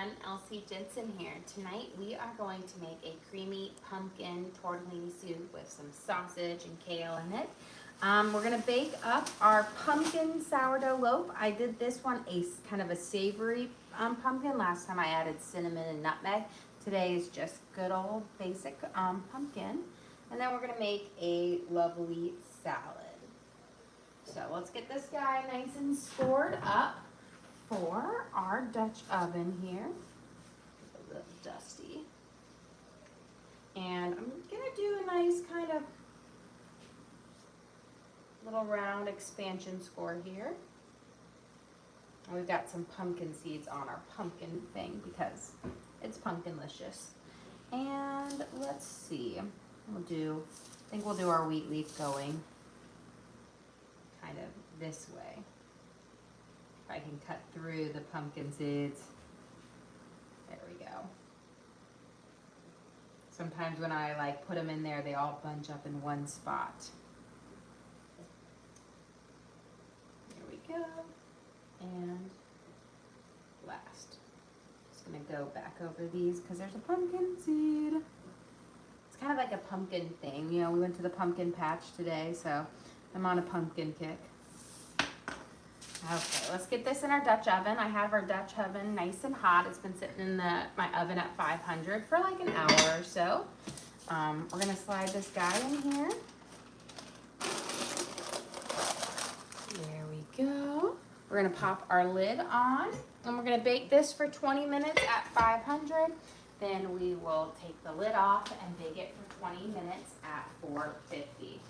everyone, Elsie Jensen here. Tonight we are going to make a creamy pumpkin tortellini soup with some sausage and kale in it. We're going to bake up our pumpkin sourdough loaf. I did this one kind of a savory pumpkin. Last time I added cinnamon and nutmeg. Today is just good old basic pumpkin. And then we're going to make a lovely salad. So let's get this guy nice and scored up for our Dutch oven here. A little dusty. And I'm gonna do a nice kind of little round expansion score here. And we've got some pumpkin seeds on our pumpkin thing because it's pumpkinlicious. And let's see, I think we'll do our wheat leaf going kind of this way. I can cut through the pumpkin seeds. There we go. Sometimes when I put them in there, they all bunch up in one spot. There we go. And last. Just gonna go back over these because there's a pumpkin seed. It's kind of like a pumpkin thing. You know, we went to the pumpkin patch today, so I'm on a pumpkin kick. Okay, let's get this in our Dutch oven. I have our Dutch oven nice and hot. It's been sitting in my oven at 500 for like an hour or so. We're gonna slide this guy in here. There we go. We're gonna pop our lid on and we're gonna bake this for 20 minutes at 500. Then we will take the lid off and bake it for 20 minutes at 450.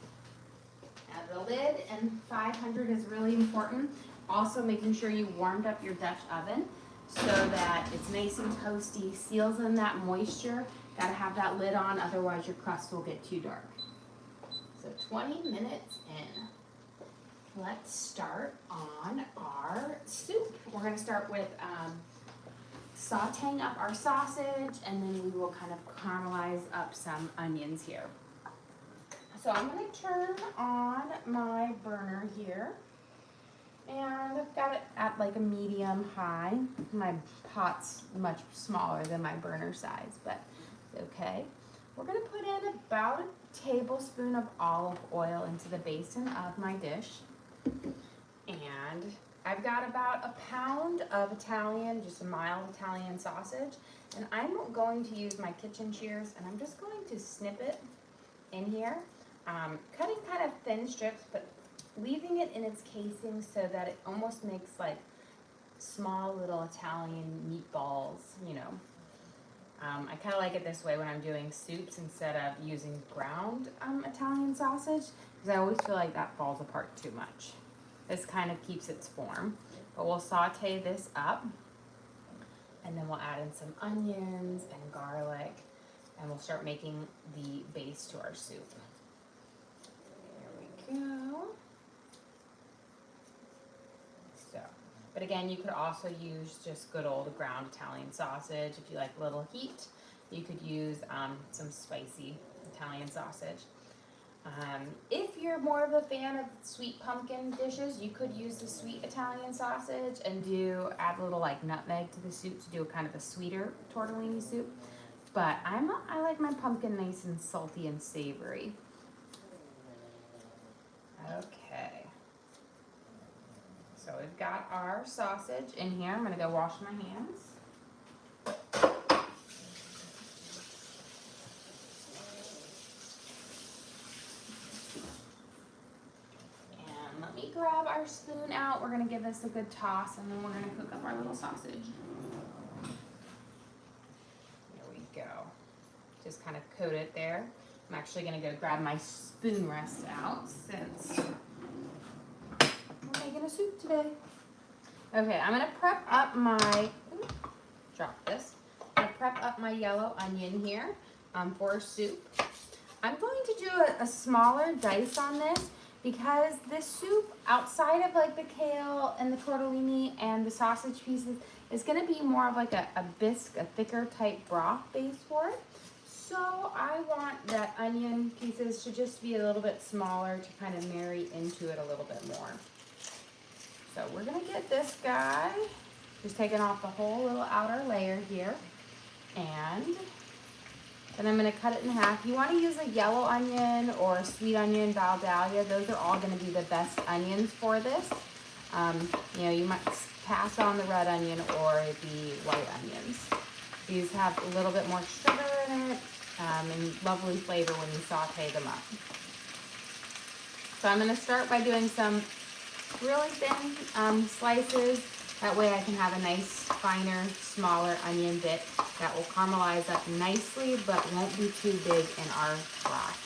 Now the lid and 500 is really important. Also making sure you warmed up your Dutch oven so that it's nice and toasty, seals in that moisture. Gotta have that lid on, otherwise your crust will get too dark. So 20 minutes in. Let's start on our soup. We're gonna start with sauteing up our sausage, and then we will kind of caramelize up some onions here. So I'm gonna turn on my burner here. And I've got it at like a medium high. My pot's much smaller than my burner size, but it's okay. We're gonna put in about a tablespoon of olive oil into the basin of my dish. And I've got about a pound of Italian, just a mild Italian sausage. And I'm going to use my kitchen shears and I'm just going to snip it in here. Cutting kind of thin strips, but leaving it in its casing so that it almost makes like small little Italian meatballs, you know. I kind of like it this way when I'm doing soups instead of using ground Italian sausage, because I always feel like that falls apart too much. This kind of keeps its form. But we'll saute this up, and then we'll add in some onions and garlic, and we'll start making the base to our soup. There we go. So, but again, you could also use just good old ground Italian sausage. If you like a little heat, you could use some spicy Italian sausage. If you're more of a fan of sweet pumpkin dishes, you could use the sweet Italian sausage and add a little like nutmeg to the soup to do a kind of a sweeter tortellini soup. But I like my pumpkin nice and salty and savory. Okay. So we've got our sausage in here. I'm gonna go wash my hands. And let me grab our spoon out. We're gonna give this a good toss and then we're gonna cook up our little sausage. There we go. Just kind of coat it there. I'm actually gonna go grab my spoon rest out since we're making a soup today. Okay, I'm gonna prep up my, drop this. I'm gonna prep up my yellow onion here for soup. I'm going to do a smaller dice on this because this soup, outside of like the kale and the tortellini and the sausage pieces, is gonna be more of like a bisque, a thicker type broth base for it. So I want that onion pieces to just be a little bit smaller to kind of marry into it a little bit more. So we're gonna get this guy Just taking off the whole little outer layer here. And then I'm gonna cut it in half. You wanna use a yellow onion or a sweet onion, Valdalia. Those are all gonna be the best onions for this. You know, you might pass on the red onion or the white onions. These have a little bit more sugar in it and lovely flavor when you saute them up. So I'm gonna start by doing some really thin slices. That way I can have a nice, finer, smaller onion bit that will caramelize up nicely, but won't be too big in our broth.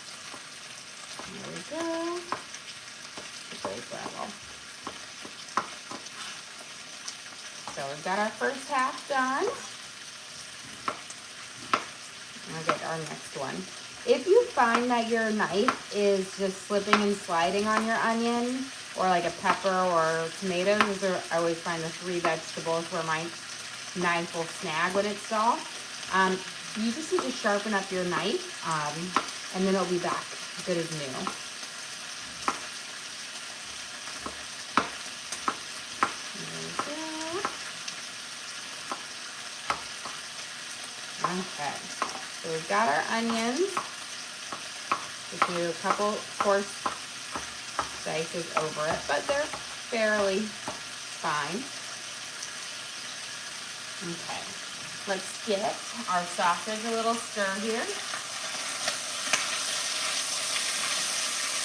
There we go. Great level. So we've got our first half done. I'll get our next one. If you find that your knife is just slipping and sliding on your onion, or like a pepper or tomatoes, those are, I always find the three vegetables where my knife will snag when it's soft. You just need to sharpen up your knife, and then it'll be back good as new. Okay, so we've got our onions. Just do a couple coarse slices over it, but they're fairly fine. Okay, let's get our sausage a little stir here.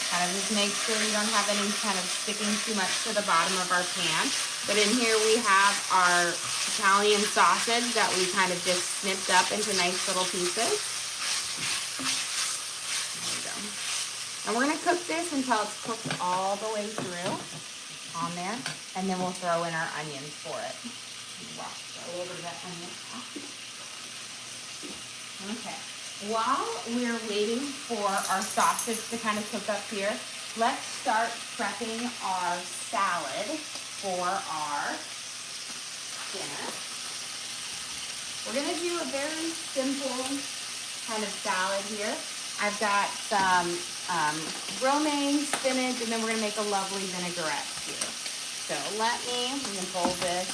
Kind of just make sure you don't have any kind of sticking too much to the bottom of our pan. But in here we have our Italian sausage that we kind of just snipped up into nice little pieces. There we go. And we're gonna cook this until it's cooked all the way through on there, and then we'll throw in our onions for it. Wow, a little bit of that onion off. Okay. While we're waiting for our sausage to kind of cook up here, let's start prepping our salad for our dinner. We're gonna do a very simple kind of salad here. I've got some romaine, spinach, and then we're gonna make a lovely vinaigrette here. So we can pull this.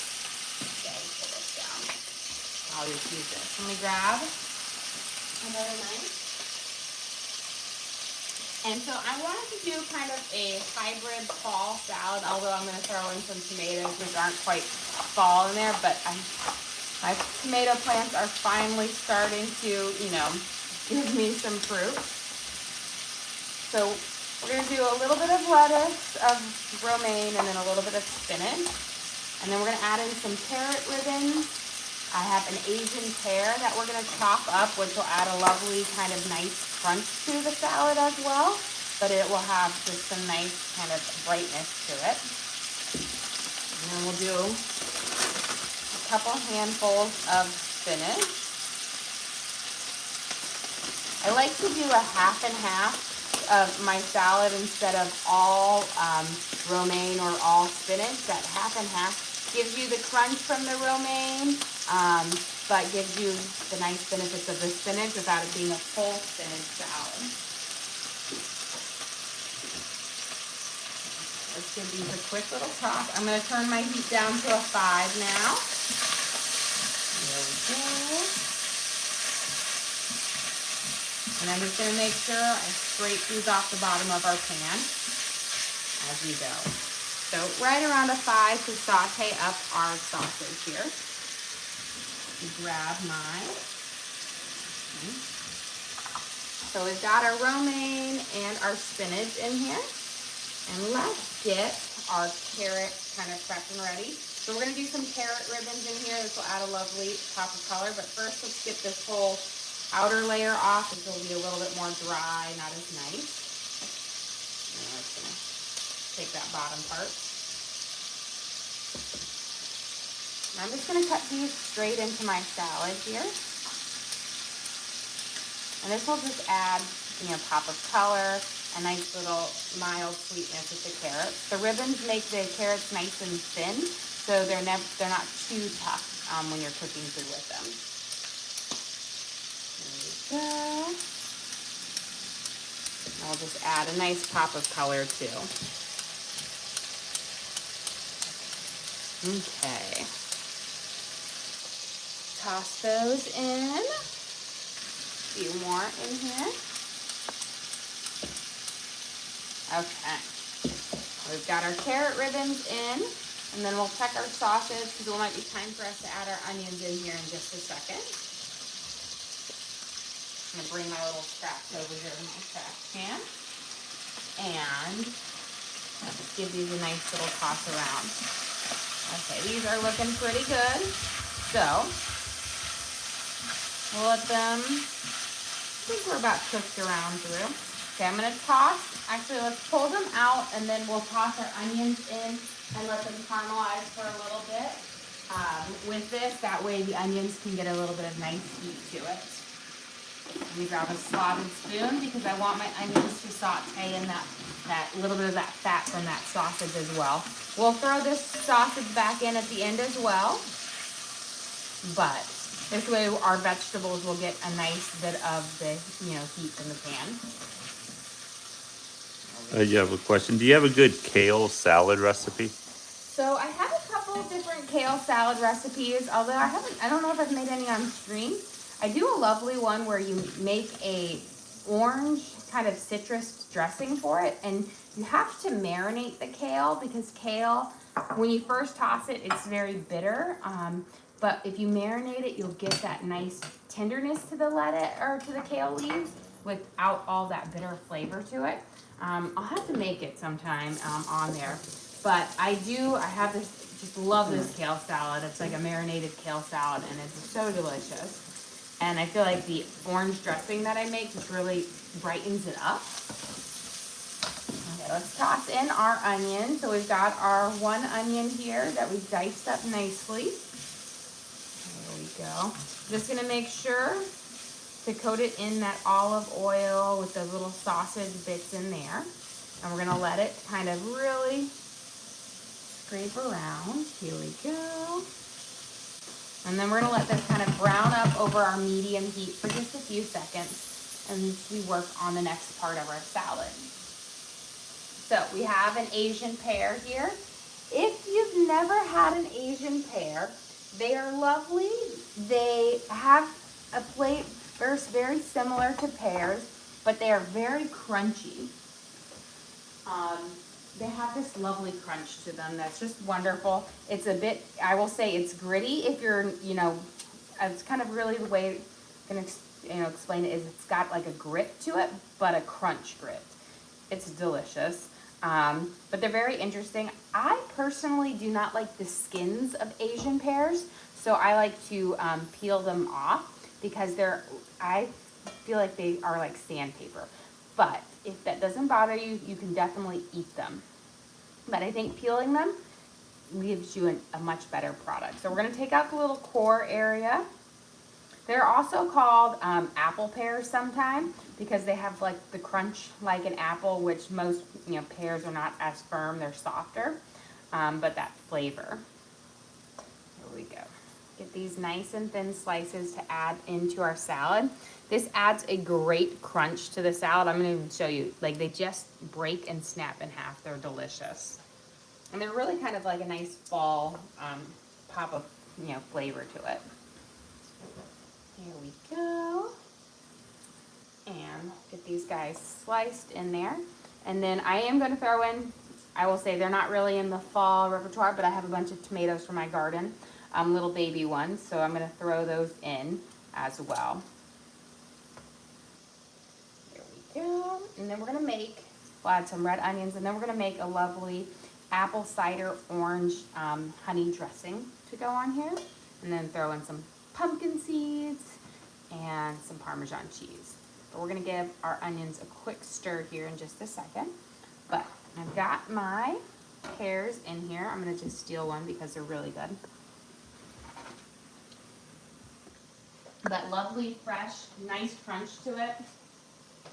Okay, pull this down. I'll just use this. Let me grab another knife. And so I wanted to do kind of a hybrid fall salad, although I'm going to throw in some tomatoes, which aren't quite fall in there, but my tomato plants are finally starting to, you know, give me some fruit. So we're going to do a little bit of lettuce, of romaine, and then a little bit of spinach. And then we're going to add in some carrot ribbons. I have an Asian pear that we're going to chop up, which will add a lovely kind of nice crunch to the salad as well, but it will have just some nice kind of brightness to it. And then we'll do a couple handfuls of spinach. I like to do a half and half of my salad instead of all romaine or all spinach. That half and half gives you the crunch from the romaine, but gives you the nice benefits of the spinach without it being a full spinach salad. Let's give these a quick little toss. I'm going to turn my heat down to a 5 now. There we go. And I'm just going to make sure I scrape these off the bottom of our pan as we go. So right around a 5 to saute up our sausage here. Grab mine. Okay. So we've got our romaine and our spinach in here. And let's get our carrot kind of prepped and ready. So we're going to do some carrot ribbons in here. This will add a lovely pop of color. But first, let's get this whole outer layer off. This will be a little bit more dry, not as nice. And I'm just going to take that bottom part. And I'm just going to cut these straight into my salad here. And this will just add, you know, pop of color, a nice little mild sweetness with the carrots. The ribbons make the carrots nice and thin, so they're not too tough when you're cooking through with them. There we go. And I'll just add a nice pop of color too. Okay. toss those in. A few more in here. Okay. We've got our carrot ribbons in, and then we'll check our sauces because it might be time for us to add our onions in here in just a second. I'm gonna bring my little scraps over here in my trash can, and give these a nice little toss around. Okay, these are looking pretty good, so we'll let them, I think we're about cooked around through. Okay, I'm gonna toss, actually let's pull them out and then we'll toss our onions in and let them caramelize for a little bit with this. That way the onions can get a little bit of nice heat to it. Let me grab a slotted spoon because I want my onions to saute in that little bit of that fat from that sausage as well. We'll throw this sausage back in at the end as well, but this way our vegetables will get a nice bit of the heat in the pan. You have a question. Do you have a good kale salad recipe? So I have a couple of different kale salad recipes, although I don't know if I've made any on stream. I do a lovely one where you make a orange kind of citrus dressing for it, and you have to marinate the kale because kale, when you first toss it, it's very bitter. But if you marinate it, you'll get that nice tenderness to the lettuce or to the kale leaves without all that bitter flavor to it. I'll have to make it sometime on there, but I have this, just love this kale salad. It's like a marinated kale salad, and it's so delicious. And I feel like the orange dressing that I make just really brightens it up. Okay, let's toss in our onion. So we've got our one onion here that we've diced up nicely. There we go. Just gonna make sure to coat it in that olive oil with the little sausage bits in there. And we're gonna let it kind of really scrape around. Here we go. And then we're gonna let this kind of brown up over our medium heat for just a few seconds and we work on the next part of our salad. So we have an Asian pear here. If you've never had an Asian pear, they are lovely. They have a flavor very similar to pears, but they are very crunchy. They have this lovely crunch to them that's just wonderful. It's a bit, I will say it's gritty if you're, it's kind of really the way I can explain it is it's got like a grit to it, but a crunch grit. It's delicious. But they're very interesting. I personally do not like the skins of Asian pears, so I like to peel them off because I feel like they are like sandpaper. But if that doesn't bother you, you can definitely eat them. But I think peeling them gives you a much better product. So we're gonna take out the little core area. They're also called apple pears sometimes because they have like the crunch like an apple, which most pears are not as firm, they're softer, but that flavor. Here we go. Get these nice and thin slices to add into our salad. This adds a great crunch to the salad. I'm gonna show you, like they just break and snap in half. They're delicious. And they're really kind of like a nice fall pop of flavor to it. Here we go. And get these guys sliced in there. And then I am gonna throw in, I will say they're not really in the fall repertoire, but I have a bunch of tomatoes from my garden, little baby ones. So I'm gonna throw those in as well. There we go. And then we'll add some red onions, and then we're gonna make a lovely apple cider orange honey dressing to go on here. And then throw in some pumpkin seeds and some Parmesan cheese. But we're gonna give our onions a quick stir here in just a second. But I've got my pears in here. I'm gonna just steal one because they're really good. That lovely, fresh, nice crunch to it,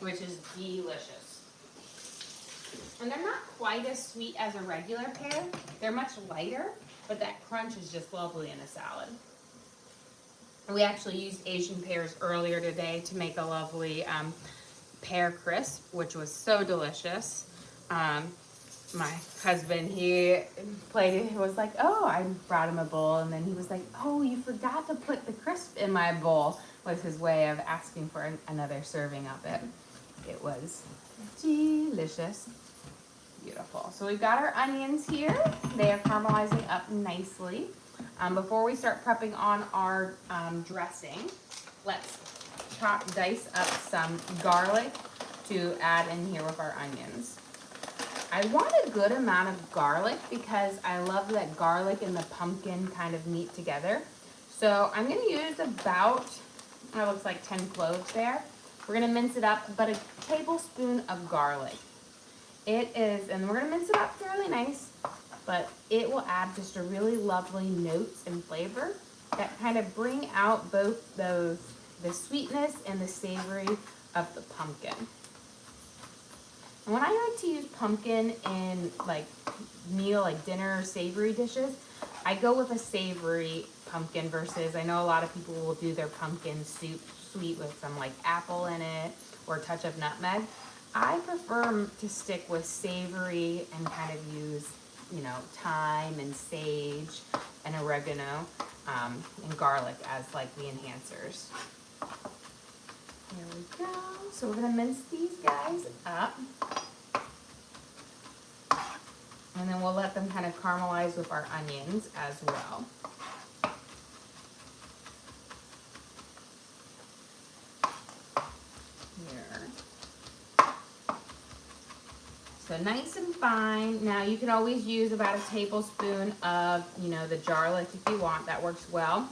which is delicious. And they're not quite as sweet as a regular pear. They're much lighter, but that crunch is just lovely in a salad. We actually used Asian pears earlier today to make a lovely pear crisp, which was so delicious. My husband, he was like, oh, I brought him a bowl, and then he was like, oh, you forgot to put the crisp in my bowl was his way of asking for another serving of it. It was delicious. Beautiful. So we've got our onions here. They are caramelizing up nicely. Before we start prepping on our dressing, let's dice up some garlic to add in here with our onions. I want a good amount of garlic because I love that garlic and the pumpkin kind of meet together. So I'm going to use about, it looks like 10 cloves there. We're going to mince it up, but a tablespoon of garlic. It is, and we're going to mince it up fairly nice, but it will add just a really lovely notes and flavor that kind of bring out both the sweetness and the savory of the pumpkin. And when I like to use pumpkin in like dinner or savory dishes, I go with a savory pumpkin versus, I know a lot of people will do their pumpkin soup sweet with some like apple in it or a touch of nutmeg. I prefer to stick with savory and kind of use, thyme and sage and oregano and garlic as like the enhancers. Here we go. So we're going to mince these guys up. And then we'll let them kind of caramelize with our onions as well. So nice and fine. Now you can always use about a tablespoon of, the garlic if you want. That works well.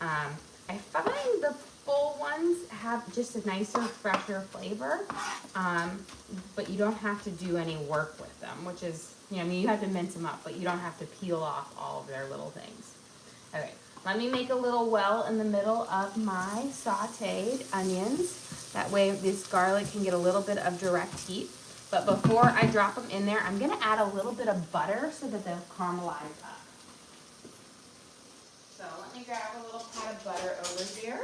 I find the full ones have just a nicer, fresher flavor, but you don't have to do any work with them, which is, you have to mince them up, but you don't have to peel off all of their little things. Okay, let me make a little well in the middle of my sauteed onions. That way this garlic can get a little bit of direct heat. But before I drop them in there, I'm going to add a little bit of butter so that they'll caramelize up. So let me grab a little pat of butter over here.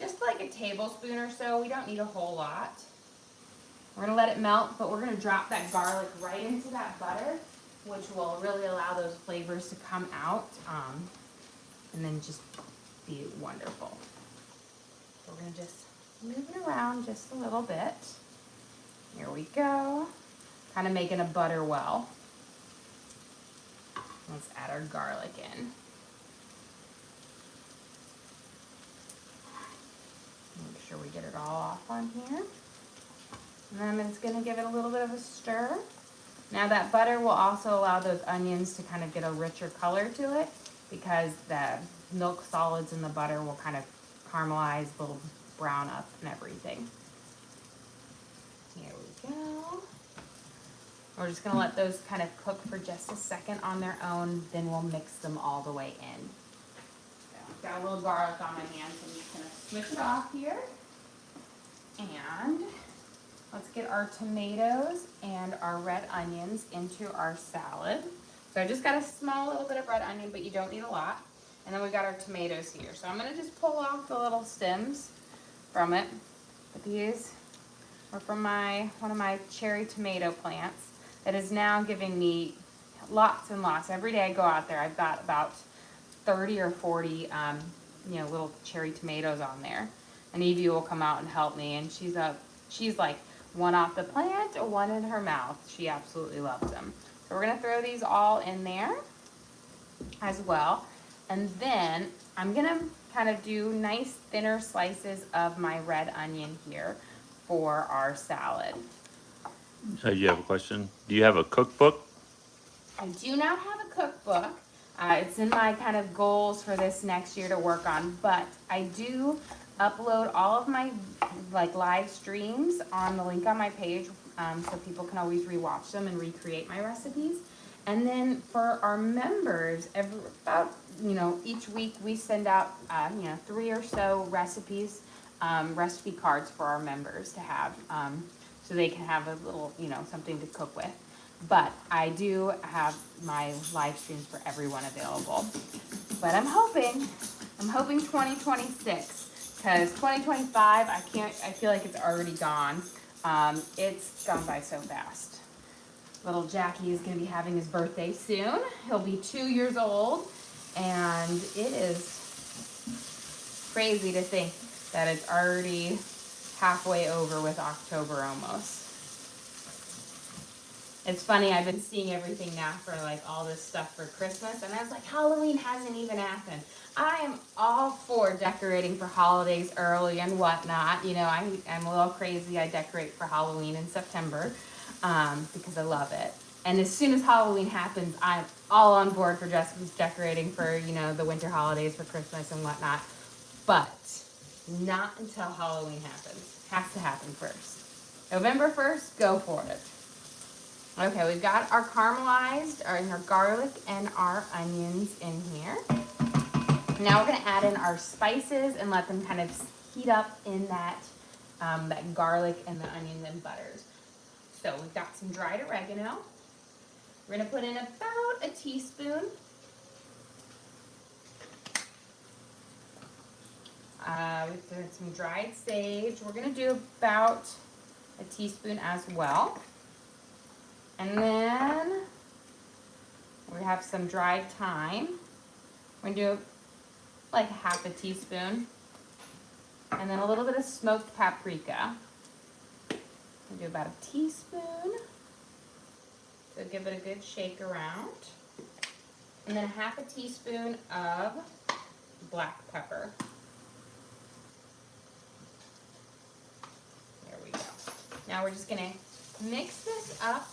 Just like a tablespoon or so. We don't need a whole lot. We're going to let it melt, but we're going to drop that garlic right into that butter, which will really allow those flavors to come out and then just be wonderful. So we're going to just move it around just a little bit. Here we go. Kind of making a butter well. Let's add our garlic in. Make sure we get it all off on here. And then I'm just going to give it a little bit of a stir. Now that butter will also allow those onions to kind of get a richer color to it because the milk solids in the butter will kind of caramelize, little brown up and everything. Here we go. We're just going to let those kind of cook for just a second on their own, then we'll mix them all the way in. So, got a little garlic on my hand, so I'm just going to switch it off here. And let's get our tomatoes and our red onions into our salad. So I just got a small little bit of red onion, but you don't need a lot. And then we got our tomatoes here. So I'm going to just pull off the little stems from it. But these are from one of my cherry tomato plants that is now giving me lots and lots. Every day I go out there, I've got about 30 or 40 little cherry tomatoes on there. And Evie will come out and help me, and she's like one off the plant or one in her mouth. She absolutely loves them. So we're gonna throw these all in there as well. And then I'm gonna kind of do nice thinner slices of my red onion here for our salad. So you have a question? Do you have a cookbook? I do not have a cookbook. It's in my kind of goals for this next year to work on, but I do upload all of my live streams on the link on my page, so people can always rewatch them and recreate my recipes. And then for our members, each week we send out 3 or so recipes, recipe cards for our members to have, so they can have a little something to cook with. But I do have my live streams for everyone available. But I'm hoping 2026, because 2025 I feel like it's already gone. It's gone by so fast. Little Jackie is going to be having his birthday soon. He'll be 2 years old, and it is crazy to think that it's already halfway over with October almost. It's funny, I've been seeing everything now for like all this stuff for Christmas, and I was like, Halloween hasn't even happened. I am all for decorating for holidays early and whatnot. You know, I'm a little crazy. I decorate for Halloween in September because I love it. And as soon as Halloween happens, I'm all on board for just decorating for, you know, the winter holidays for Christmas and whatnot. But not until Halloween happens. Has to happen first. November 1st, go for it. Okay, we've got our caramelized, our garlic and our onions in here. Now we're gonna add in our spices and let them kind of heat up in that, that garlic and the onions and butters. So we've got some dried oregano. We're gonna put in about a teaspoon. We've done some dried sage. We're gonna do about a teaspoon as well. And then we have some dried thyme. We're gonna do like half a teaspoon. And then a little bit of smoked paprika. We'll do about a teaspoon. So give it a good shake around. And then half a teaspoon of black pepper. There we go. Now we're just gonna mix this up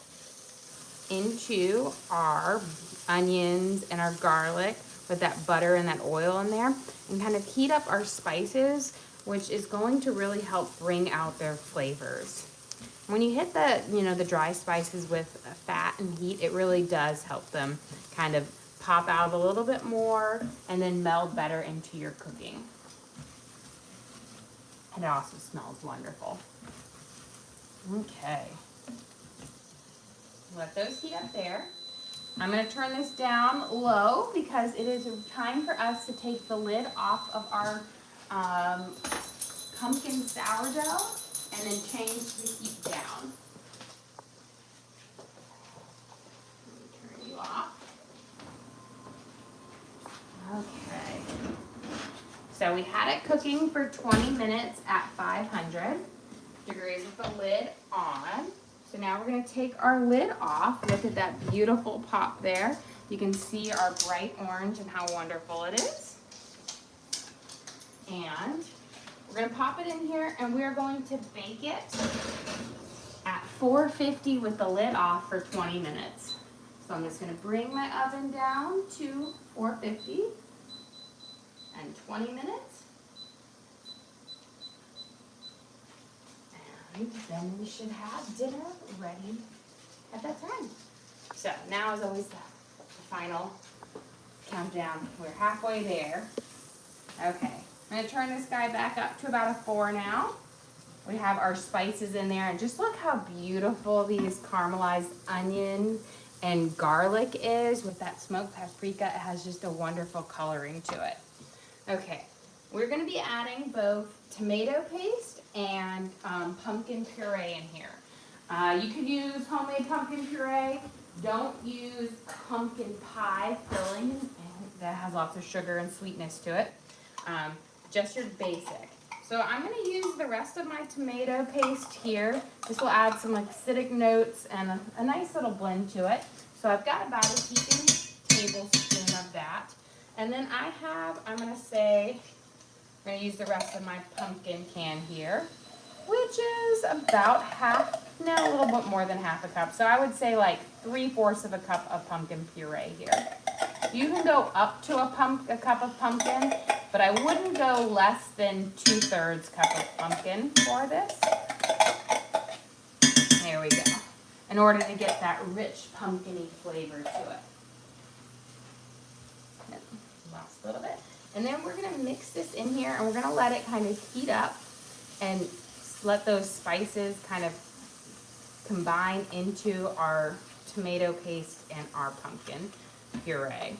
into our onions and our garlic with that butter and that oil in there, and kind of heat up our spices, which is going to really help bring out their flavors. When you hit the, you know, the dry spices with fat and heat, it really does help them kind of pop out a little bit more and then meld better into your cooking. And it also smells wonderful. Okay. Let those heat up there. I'm going to turn this down low because it is time for us to take the lid off of our pumpkin sourdough and then change the heat down. Let me turn you off. Okay. So we had it cooking for 20 minutes at 500 degrees with the lid on. So now we're going to take our lid off. Look at that beautiful pop there. You can see our bright orange and how wonderful it is. And we're going to pop it in here and we are going to bake it at 450 with the lid off for 20 minutes. So I'm just going to bring my oven down to 450 and 20 minutes. And then we should have dinner ready at that time. So now is always the final countdown. We're halfway there. Okay, I'm gonna turn this guy back up to about a 4 now. We have our spices in there, and just look how beautiful these caramelized onion and garlic is with that smoked paprika. It has just a wonderful coloring to it. Okay, we're gonna be adding both tomato paste and pumpkin puree in here. You could use homemade pumpkin puree. Don't use pumpkin pie filling. That has lots of sugar and sweetness to it. Just your basic. So I'm going to use the rest of my tomato paste here. This will add some like acidic notes and a nice little blend to it. So I've got about a heaping tablespoon of that. And then I'm going to use the rest of my pumpkin can here, which is about a little bit more than half a cup. So I would say like 3/4 of a cup of pumpkin puree here. You can go up to a cup of pumpkin, but I wouldn't go less than 2/3 cup of pumpkin for this. There we go. In order to get that rich pumpkin-y flavor to it. Last little bit. And then we're gonna mix this in here and we're gonna let it kind of heat up and let those spices kind of combine into our tomato paste and our pumpkin puree.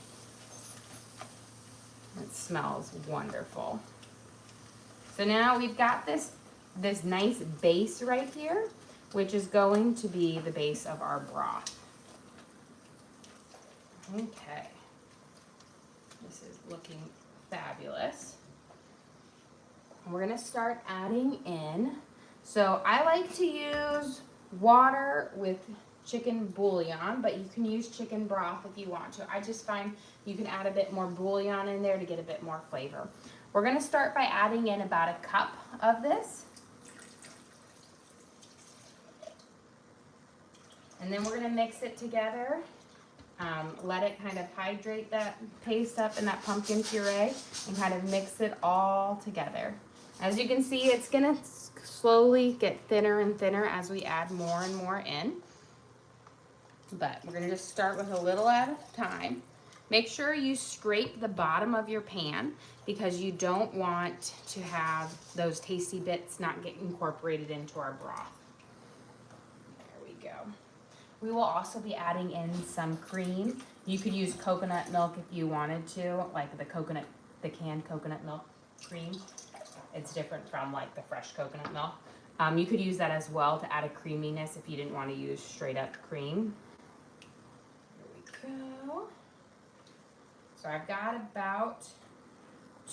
It smells wonderful. So now we've got this nice base right here, which is going to be the base of our broth. Okay. This is looking fabulous. we're gonna start adding in. So I like to use water with chicken bouillon, but you can use chicken broth if you want to. I just find you can add a bit more bouillon in there to get a bit more flavor. We're gonna start by adding in about a cup of this. And then we're gonna mix it together. Let it kind of hydrate that paste up in that pumpkin puree and kind of mix it all together. As you can see, it's gonna slowly get thinner and thinner as we add more and more in. But we're gonna just start with a little at a time. Make sure you scrape the bottom of your pan because you don't want to have those tasty bits not get incorporated into our broth. There we go. We will also be adding in some cream. You could use coconut milk if you wanted to, like the canned coconut milk cream. It's different from like the fresh coconut milk. You could use that as well to add a creaminess if you didn't want to use straight up cream. Here we go. So I've got about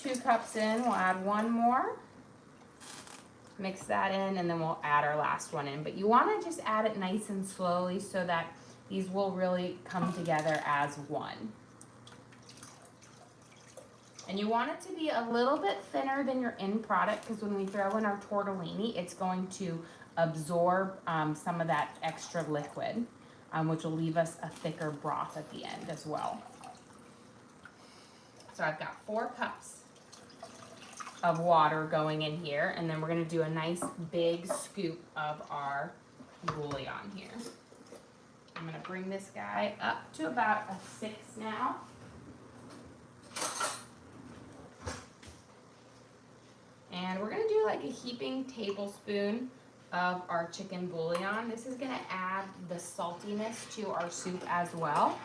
2 cups in. We'll add 1 more. Mix that in, and then we'll add our last one in. But you want to just add it nice and slowly so that these will really come together as one. And you want it to be a little bit thinner than your end product because when we throw in our tortellini, it's going to absorb some of that extra liquid, which will leave us a thicker broth at the end as well. So I've got 4 cups of water going in here, and then we're going to do a nice big scoop of our bouillon here. I'm going to bring this guy up to about a 6 now. And we're going to do like a heaping tablespoon of our chicken bouillon. This is going to add the saltiness to our soup as well.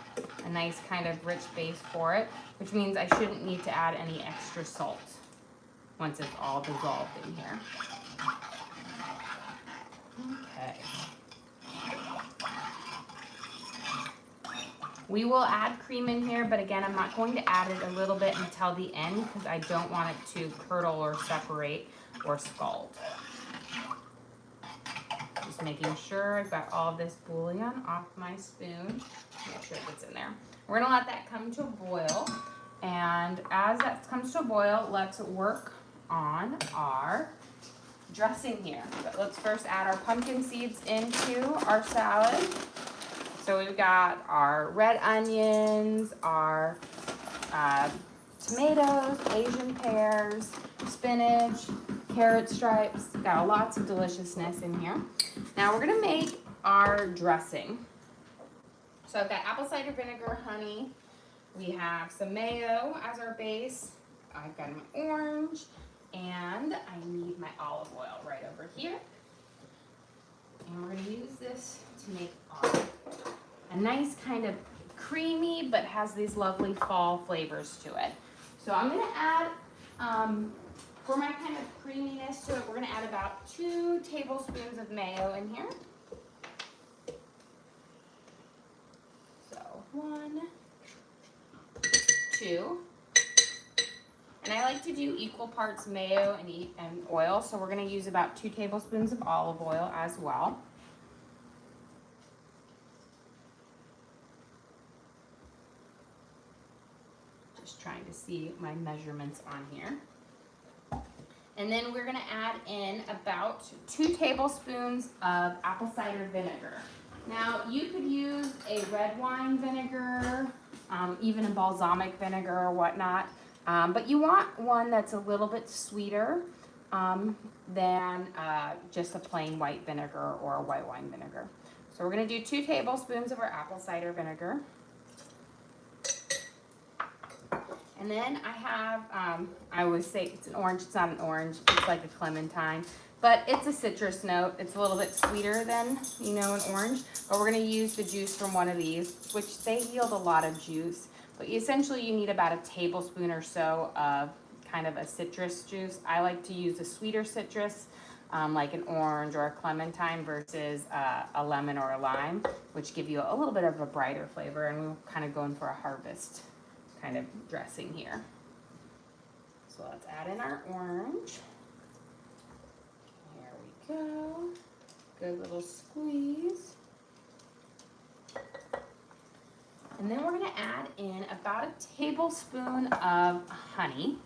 A nice kind of rich base for it, which means I shouldn't need to add any extra salt once it's all dissolved in here. Okay. We will add cream in here, but again, I'm not going to add it a little bit until the end because I don't want it to curdle or separate or scald. Just making sure I've got all of this bouillon off my spoon. Make sure it gets in there. We're gonna let that come to a boil. And as that comes to a boil, let's work on our dressing here. But let's first add our pumpkin seeds into our salad. So we've got our red onions, our tomatoes, Asian pears, spinach, carrot stripes. Got lots of deliciousness in here. Now we're gonna make our dressing. So I've got apple cider vinegar, honey. We have some mayo as our base. I've got my orange, and I need my olive oil right over here. And we're gonna use this to make a nice kind of creamy, but has these lovely fall flavors to it. So I'm gonna add, for my kind of creaminess to it, we're gonna add about 2 tablespoons of mayo in here. So 1, 2. And I like to do equal parts mayo and oil, so we're going to use about 2 tablespoons of olive oil as well. Just trying to see my measurements on here. And then we're going to add in about 2 tablespoons of apple cider vinegar. Now, you could use a red wine vinegar, even a balsamic vinegar or whatnot. But you want one that's a little bit sweeter than just a plain white vinegar or a white wine vinegar. So we're going to do 2 tablespoons of our apple cider vinegar. And then I have, I always say it's an orange. It's not an orange. It's like a clementine. But it's a citrus note. It's a little bit sweeter than, an orange. But we're going to use the juice from one of these, which they yield a lot of juice. But essentially you need about a tablespoon or so of kind of a citrus juice. I like to use a sweeter citrus, like an orange or a clementine versus a lemon or a lime, which give you a little bit of a brighter flavor. And we're kind of going for a harvest kind of dressing here. So let's add in our orange. go. Good little squeeze. And then we're gonna add in about a tablespoon of honey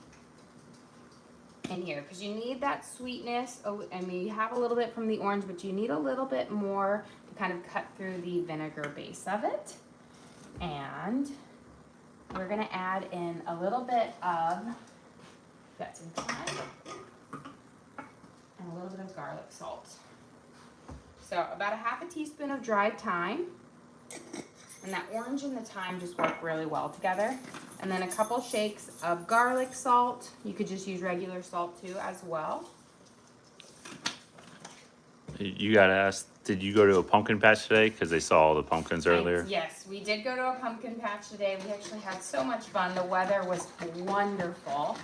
in here because you need that sweetness. Oh, I mean, you have a little bit from the orange, but you need a little bit more to kind of cut through the vinegar base of it. And we're gonna add in a little bit of, got some thyme, and a little bit of garlic salt. So about a half a teaspoon of dried thyme. And that orange and the thyme just work really well together. And then a couple shakes of garlic salt. You could just use regular salt too as well. You gotta ask, did you go to a pumpkin patch today? Because they saw all the pumpkins earlier. Yes, we did go to a pumpkin patch today. We actually had so much fun. The weather was wonderful.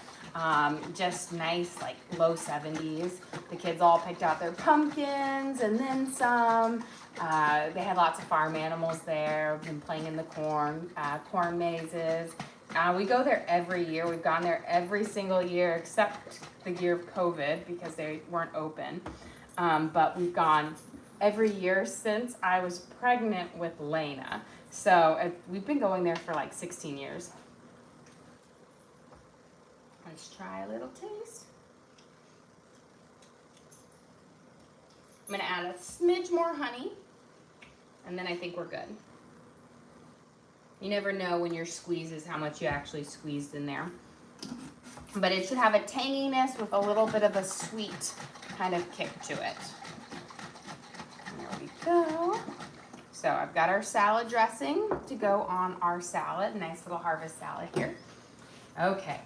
Just nice, like low 70s. The kids all picked out their pumpkins and then some. They had lots of farm animals there. Been playing in the corn mazes. We go there every year. We've gone there every single year except the year of COVID because they weren't open. But we've gone every year since I was pregnant with Lena. So we've been going there for like 16 years. Let's try a little taste. I'm gonna add a smidge more honey, and then I think we're good. You never know when your squeezes how much you actually squeezed in there. But it should have a tanginess with a little bit of a sweet kind of kick to it. There we go. So I've got our salad dressing to go on our salad. Nice little harvest salad here. Okay.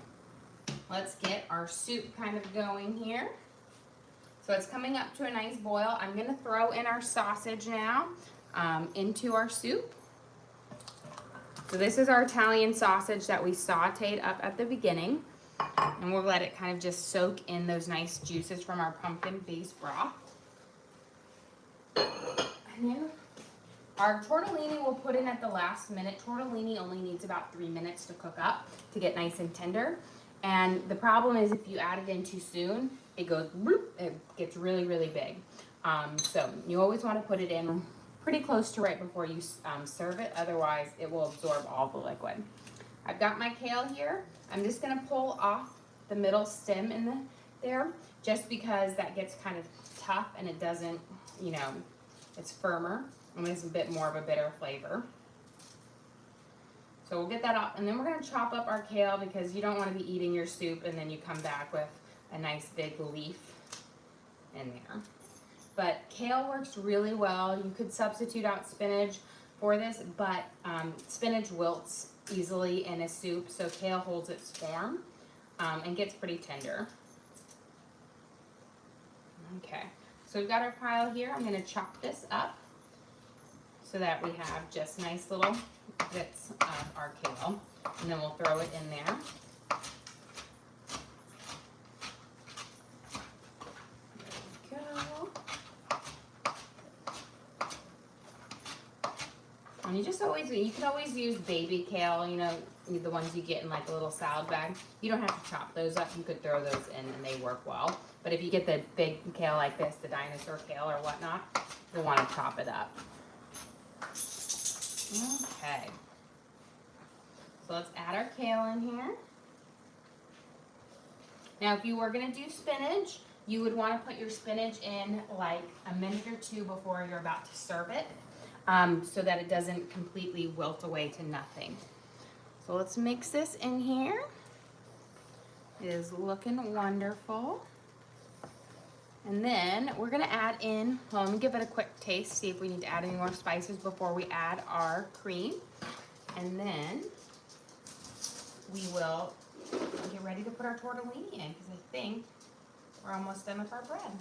Let's get our soup kind of going here. So it's coming up to a nice boil. I'm gonna throw in our sausage now into our soup. So this is our Italian sausage that we sauteed up at the beginning. And we'll let it kind of just soak in those nice juices from our pumpkin-based broth. And then our tortellini we'll put in at the last minute. Tortellini only needs about 3 minutes to cook up to get nice and tender. And the problem is if you add it in too soon, it goes bloop, it gets really, really big. So you always want to put it in pretty close to right before you serve it, otherwise it will absorb all the liquid. I've got my kale here. I'm just gonna pull off the middle stem in there, just because that gets kind of tough and it doesn't, you know, it's firmer and it's a bit more of a bitter flavor. So we'll get that off, and then we're gonna chop up our kale because you don't wanna be eating your soup and then you come back with a nice big leaf in there. But kale works really well. You could substitute out spinach for this, but spinach wilts easily in a soup, so kale holds its form and gets pretty tender. Okay, so we've got our pile here. I'm gonna chop this up so that we have just nice little bits of our kale, and then we'll throw it in there. There we go. And you can always use baby kale, you know, the ones you get in like a little salad bag. You don't have to chop those up. You could throw those in and they work well. But if you get the big kale like this, the dinosaur kale or whatnot, you'll want to chop it up. Okay. So let's add our kale in here. Now, if you were going to do spinach, you would want to put your spinach in like a minute or two before you're about to serve it, so that it doesn't completely wilt away to nothing. So let's mix this in here. It is looking wonderful. And then we're gonna add in, well, let me give it a quick taste, see if we need to add any more spices before we add our cream. And then we will get ready to put our tortellini in, because I think we're almost done with our bread.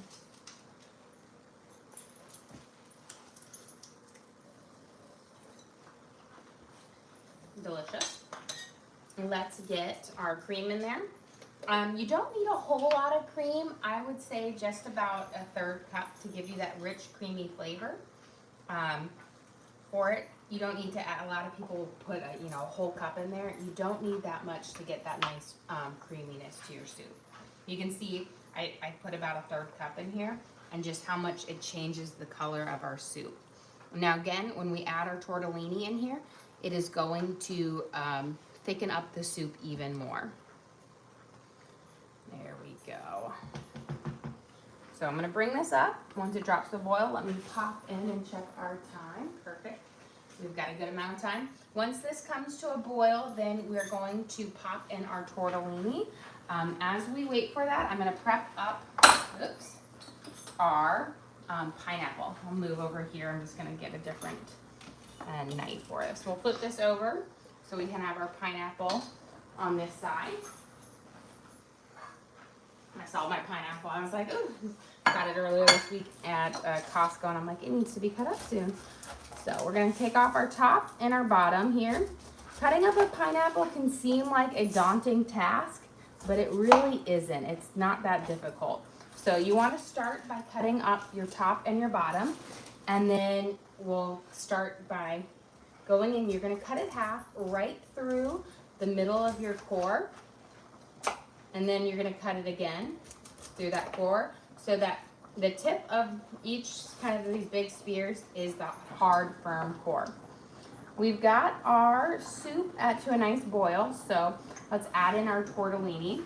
Delicious. Let's get our cream in there. You don't need a whole lot of cream. I would say just about a third cup to give you that rich, creamy flavor. For it, you don't need to add, a lot of people put a, a whole cup in there. You don't need that much to get that nice creaminess to your soup. You can see I put about a 1/3 cup in here, and just how much it changes the color of our soup. Now again, when we add our tortellini in here, it is going to thicken up the soup even more. There we go. So I'm gonna bring this up. Once it drops the boil, let me pop in and check our time. Perfect. We've got a good amount of time. Once this comes to a boil, then we're going to pop in our tortellini. As we wait for that, I'm gonna prep up, our pineapple. I'll move over here. I'm just gonna get a different knife for this. We'll flip this over so we can have our pineapple on this side. I saw my pineapple. I was like, ooh, got it earlier this week at Costco, and I'm like, it needs to be cut up soon. So we're gonna take off our top and our bottom here. Cutting up a pineapple can seem like a daunting task, but it really isn't. It's not that difficult. So you wanna start by cutting up your top and your bottom, and then we'll start by going in. You're gonna cut it half right through the middle of your core, and then you're gonna cut it again through that core so that the tip of each kind of these big spears is the hard, firm core. We've got our soup to a nice boil, so let's add in our tortellini.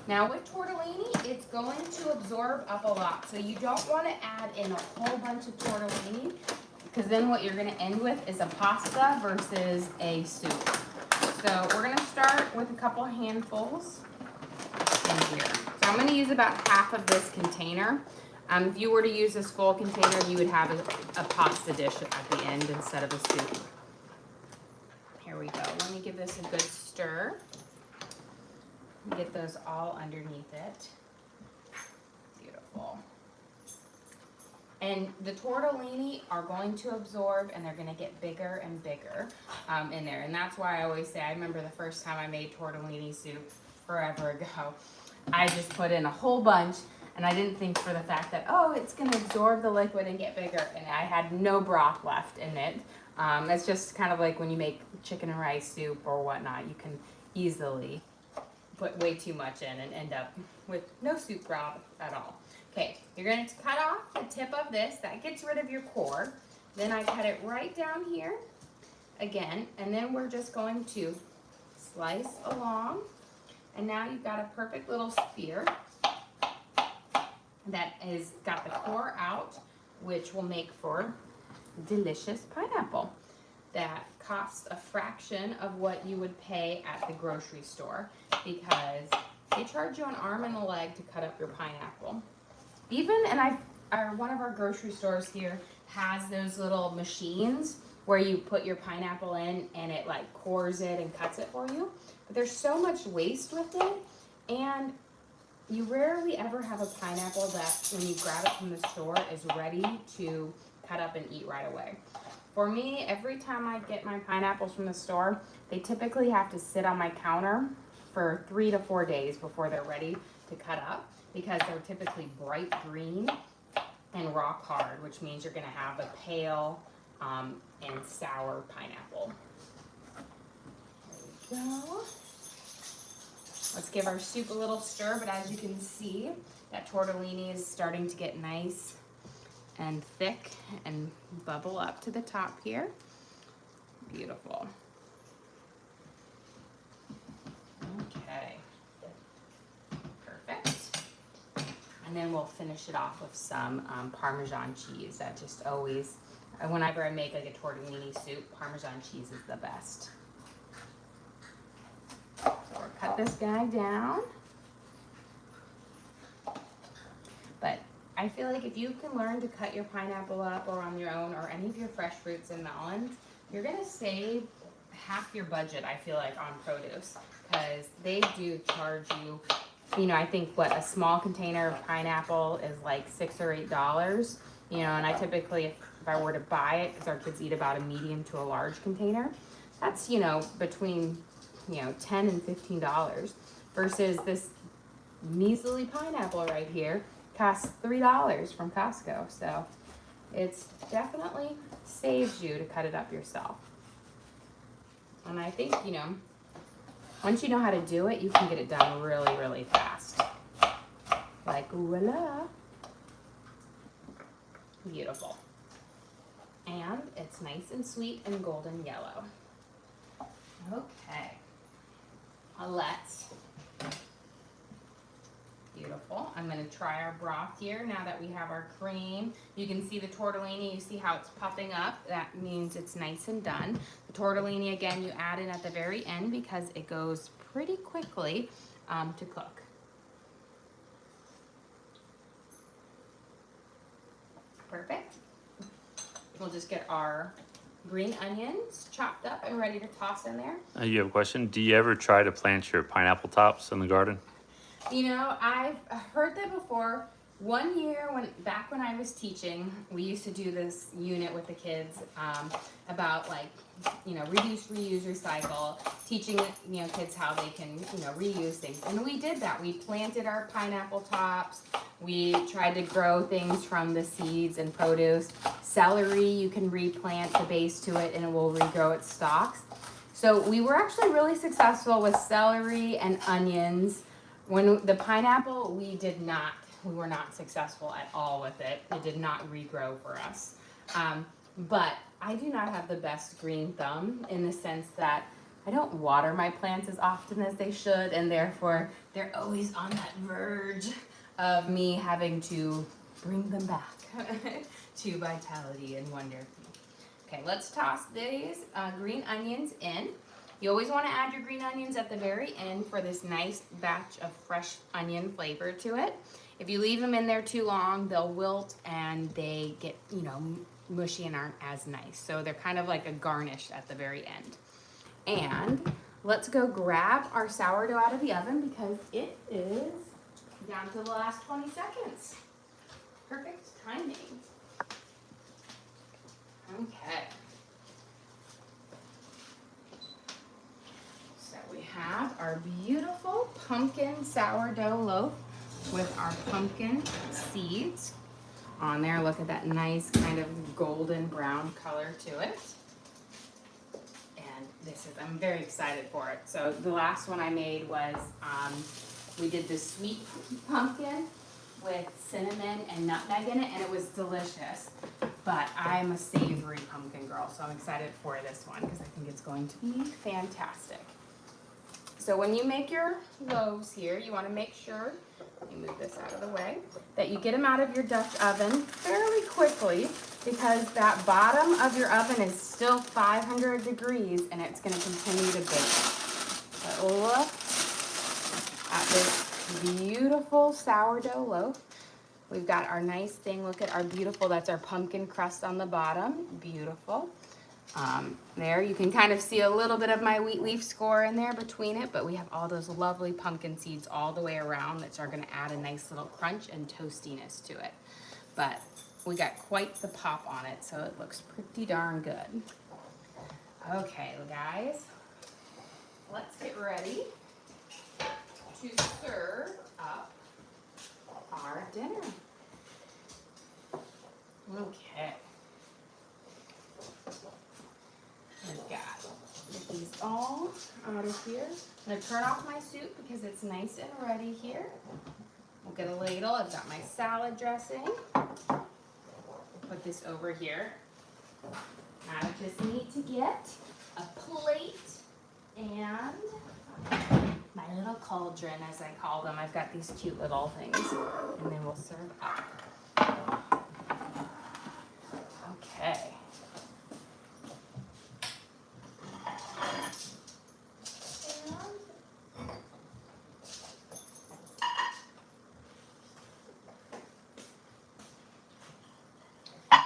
Now with tortellini, it's going to absorb up a lot, so you don't want to add in a whole bunch of tortellini, because then what you're going to end with is a pasta versus a soup. So we're going to start with a couple handfuls in here. So I'm going to use about half of this container. If you were to use this full container, you would have a pasta dish at the end instead of a soup. Here we go. Let me give this a good stir. Get those all underneath it. Beautiful. And the tortellini are going to absorb, and they're going to get bigger and bigger in there. And that's why I always say, I remember the first time I made tortellini soup forever ago. I just put in a whole bunch, and I didn't think for the fact that, oh, it's going to absorb the liquid and get bigger. And I had no broth left in it. It's just kind of like when you make chicken and rice soup or whatnot. You can easily put way too much in and end up with no soup broth at all. Okay, you're going to cut off the tip of this. That gets rid of your core. Then I cut it right down here again, and then we're just going to slice along. And now you've got a perfect little spear that is got the core out, which will make for delicious pineapple that costs a fraction of what you would pay at the grocery store, because they charge you an arm and a leg to cut up your pineapple. One of our grocery stores here has those little machines where you put your pineapple in and it like cores it and cuts it for you. But there's so much waste with it, and you rarely ever have a pineapple that when you grab it from the store is ready to cut up and eat right away. For me, every time I get my pineapples from the store, they typically have to sit on my counter for 3 to 4 days before they're ready to cut up, because they're typically bright green and rock hard, which means you're going to have a pale and sour pineapple. There we go. Let's give our soup a little stir, but as you can see, that tortellini is starting to get nice and thick and bubble up to the top here. Beautiful. Okay. Perfect. And then we'll finish it off with some Parmesan cheese. That just always, whenever I make like a tortellini soup, Parmesan cheese is the best. So we'll cut this guy down. But I feel like if you can learn to cut your pineapple up or on your own, or any of your fresh fruits and melons, you're gonna save half your budget, I feel like, on produce, because they do charge you, I think what a small container of pineapple is like $6 or $8, and I typically, if I were to buy it, because our kids eat about a medium to a large container, that's, between, $10 and $15, versus this measly pineapple right here costs $3 from Costco. So it's definitely saves you to cut it up yourself. And I think, Once you know how to do it, you can get it done really, really fast. Like, voila. Beautiful. And it's nice and sweet and golden yellow. Okay. Let's. Beautiful. I'm going to try our broth here now that we have our cream. You can see the tortellini. You see how it's puffing up. That means it's nice and done. The tortellini, again, you add in at the very end because it goes pretty quickly to cook. Perfect. We'll just get our green onions chopped up and ready to toss in there. You have a question? Do you ever try to plant your pineapple tops in the garden? You know, I've heard that before. One year, back when I was teaching, we used to do this unit with the kids about like, you know, reduce, reuse, recycle, teaching, you know, kids how they can, you know, reuse things. And we did that. We planted our pineapple tops. We tried to grow things from the seeds and produce. Celery, you can replant the base to it and it will regrow its stalks. So we were actually really successful with celery and onions. When the pineapple, we were not successful at all with it. It did not regrow for us. But I do not have the best green thumb in the sense that I don't water my plants as often as they should, and therefore they're always on that verge of me having to bring them back to vitality and wonder. Okay, let's toss these green onions in. You always want to add your green onions at the very end for this nice batch of fresh onion flavor to it. If you leave them in there too long, they'll wilt and they get, you know, mushy and aren't as nice. So they're kind of like a garnish at the very end. And let's go grab our sourdough out of the oven because it is down to the last 20 seconds. Perfect timing. Okay. We have our beautiful pumpkin sourdough loaf with our pumpkin seeds on there. Look at that nice kind of golden brown color to it. And I'm very excited for it. So the last one I made was, we did this sweet pumpkin with cinnamon and nutmeg in it, and it was delicious. But I'm a savory pumpkin girl, so I'm excited for this one because I think it's going to be fantastic. So when you make your loaves here, you want to make sure, let me move this out of the way, that you get them out of your Dutch oven fairly quickly because that bottom of your oven is still 500 degrees and it's going to continue to bake. But look at this beautiful sourdough loaf. We've got our nice thing. Look at our beautiful, that's our pumpkin crust on the bottom. Beautiful. There, you can kind of see a little bit of my wheat leaf score in there between it, but we have all those lovely pumpkin seeds all the way around that are going to add a nice little crunch and toastiness to it. But we got quite the pop on it, so it looks pretty darn good. Okay, guys, let's get ready to serve up our dinner. Okay. We've got get these all out of here. I'm going to turn off my soup because it's nice and ready here. We'll get a ladle. I've got my salad dressing. Put this over here. I just need to get a plate and my little cauldron, as I call them. I've got these cute little things, and then we'll serve up. Okay.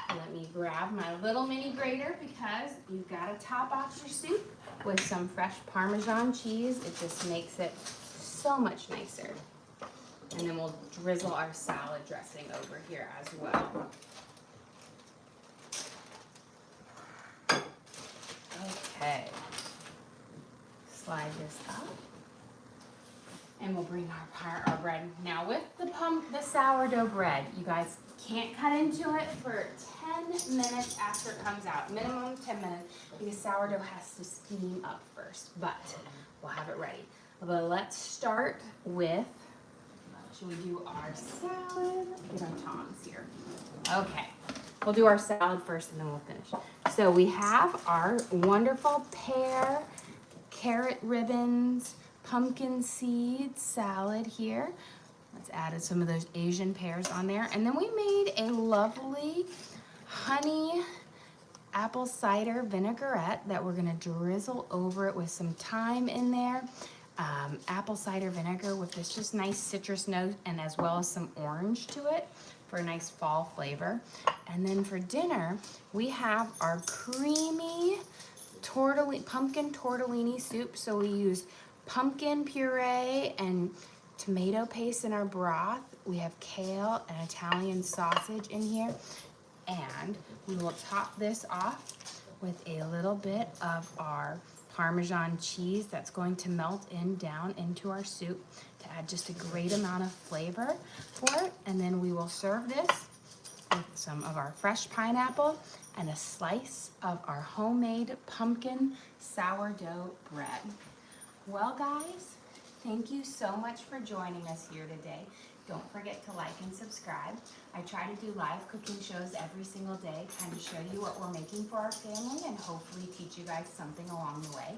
Let me grab my little mini grater because you've got to top off your soup with some fresh Parmesan cheese. It just makes it so much nicer. And then we'll drizzle our salad dressing over here as well. Okay. Slide this up. And we'll bring our bread. Now with the sourdough bread, you guys can't cut into it for 10 minutes after it comes out. Minimum 10 minutes because sourdough has to steam up first. But we'll have it ready. But let's start with, should we do our salad? Get our tongs here. Okay, we'll do our salad first and then we'll finish. So we have our wonderful pear, carrot ribbons, pumpkin seed salad here. Let's add some of those Asian pears on there. And then we made a lovely honey apple cider vinaigrette that we're gonna drizzle over it with some thyme in there. Apple cider vinegar with this just nice citrus note and as well as some orange to it for a nice fall flavor. And then for dinner, we have our creamy pumpkin tortellini soup. So we use pumpkin puree and tomato paste in our broth. We have kale and Italian sausage in here. And we will top this off with a little bit of our Parmesan cheese that's going to melt down into our soup to add just a great amount of flavor for it. And then we will serve this with some of our fresh pineapple and a slice of our homemade pumpkin sourdough bread. Well, guys, thank you so much for joining us here today. Don't forget to like and subscribe. I try to do live cooking shows every single day, kind of show you what we're making for our family and hopefully teach you guys something along the way.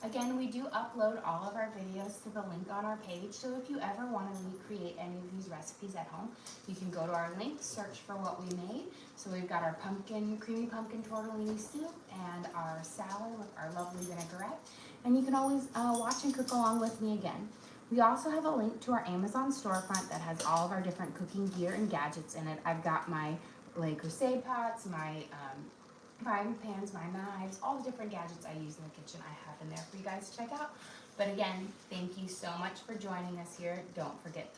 Again, we do upload all of our videos to the link on our page, so if you ever want to recreate any of these recipes at home, you can go to our link, search for what we made. So we've got our creamy pumpkin tortellini soup and our salad with our lovely vinaigrette. And you can always watch and cook along with me again. We also have a link to our Amazon storefront that has all of our different cooking gear and gadgets in it. I've got my Le Creuset pots, my frying pans, my knives, all the different gadgets I use in the kitchen I have in there for you guys to check out. But again, thank you so much for joining us here. Don't forget to